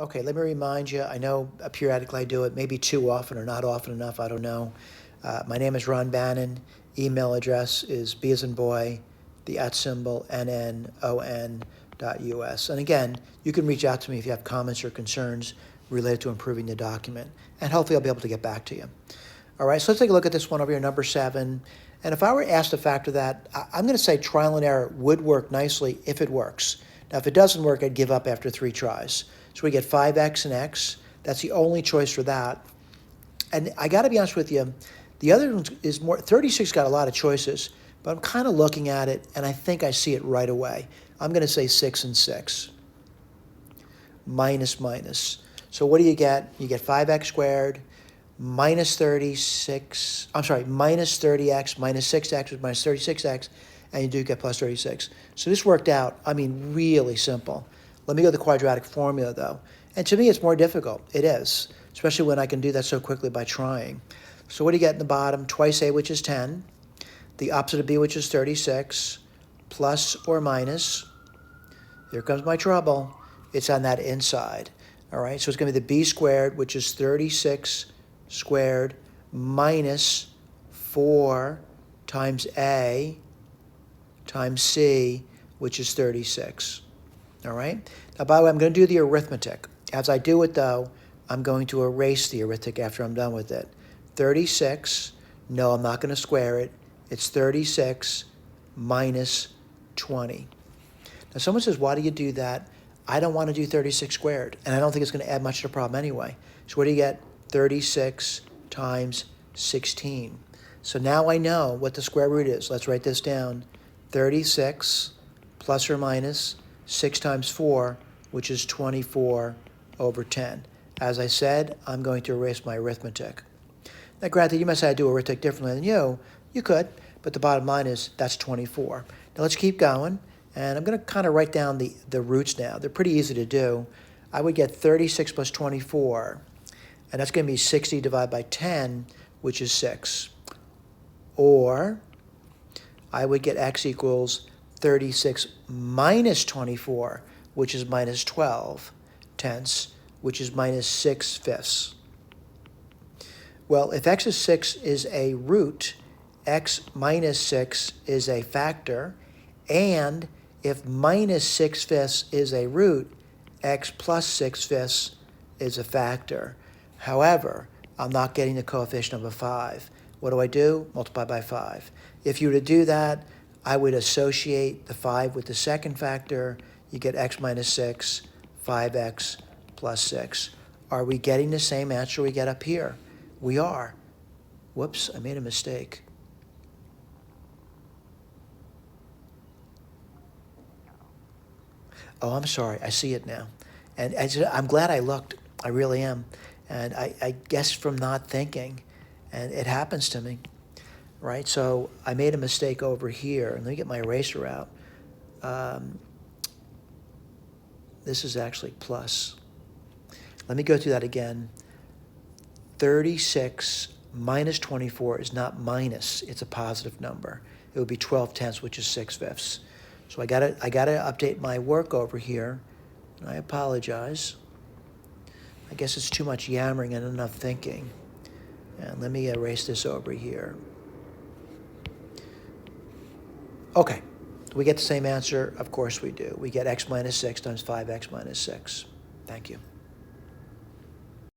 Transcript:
Okay, let me remind you, I know periodically I do it, maybe too often or not often enough, I don't know. My name is Ron Bannon. Email address is B as in boy, the @NNON.US. And again, you can reach out to me if you have comments or concerns related to improving the document, and hopefully I'll be able to get back to you. All right, so let's take a look at this one over here, number 7. And if I were asked to factor that, I'm going to say trial and error would work nicely if it works. Now, if it doesn't work, I'd give up after 3 tries. So we get 5x and x. That's the only choice for that. And I got to be honest with you, the other one is more, 36 got a lot of choices, but I'm kind of looking at it, and I think I see it right away. I'm going to say 6 and 6. Minus, minus. So what do you get? You get 5x squared minus 36, I'm sorry, minus 30x minus 6x is minus 36x, and you do get plus 36. So this worked out, I mean, really simple. Let me go to the quadratic formula, though. And to me, it's more difficult. It is, especially when I can do that so quickly by trying. So what do you get in the bottom? Twice a, which is 10. The opposite of b, which is 36, plus or minus. Here comes my trouble. It's on that inside. All right, so it's going to be the b squared, which is 36 squared minus 4 times a times c, which is 36. All right? Now, by the way, I'm going to do the arithmetic. As I do it, though, I'm going to erase the arithmetic after I'm done with it. 36, no, I'm not going to square it. It's 36 minus 20. Now, someone says, why do you do that? I don't want to do 36 squared, and I don't think it's going to add much to the problem anyway. So what do you get? 36 times 16. So now I know what the square root is. Let's write this down. 36 plus or minus 6 times 4, which is 24 over 10. As I said, I'm going to erase my arithmetic. Now, granted, you might say I do arithmetic differently than you. You could, but the bottom line is that's 24. Now, let's keep going, and I'm going to kind of write down the roots now. They're pretty easy to do. I would get 36 plus 24, and that's going to be 60 divided by 10, which is 6. Or I would get x equals 36 minus 24, which is minus 12 tenths, which is minus 6 fifths. Well, if x is 6 is a root, x minus 6 is a factor, and if minus 6 fifths is a root, x plus 6 fifths is a factor. However, I'm not getting the coefficient of a 5. What do? Multiply by 5. If you were to do that, I would associate the 5 with the second factor. You get x minus 6, 5x plus 6. Are we getting the same answer we get up here? We are. Whoops, I made a mistake. Oh, I'm sorry. I see it now. And I'm glad I looked. I really am. And I guess from not thinking, and it happens to me, right? So I made a mistake over here. And let me get my eraser out. This is actually plus. Let me go through that again. 36 minus 24 is not minus. It's a positive number. It would be 12 tenths, which is 6 fifths. So I gotta update my work over here. And I apologize. I guess it's too much yammering and enough thinking. And let me erase this over here. Okay, do we get the same answer? Of course we do. We get x minus 6 times 5x minus 6. Thank you.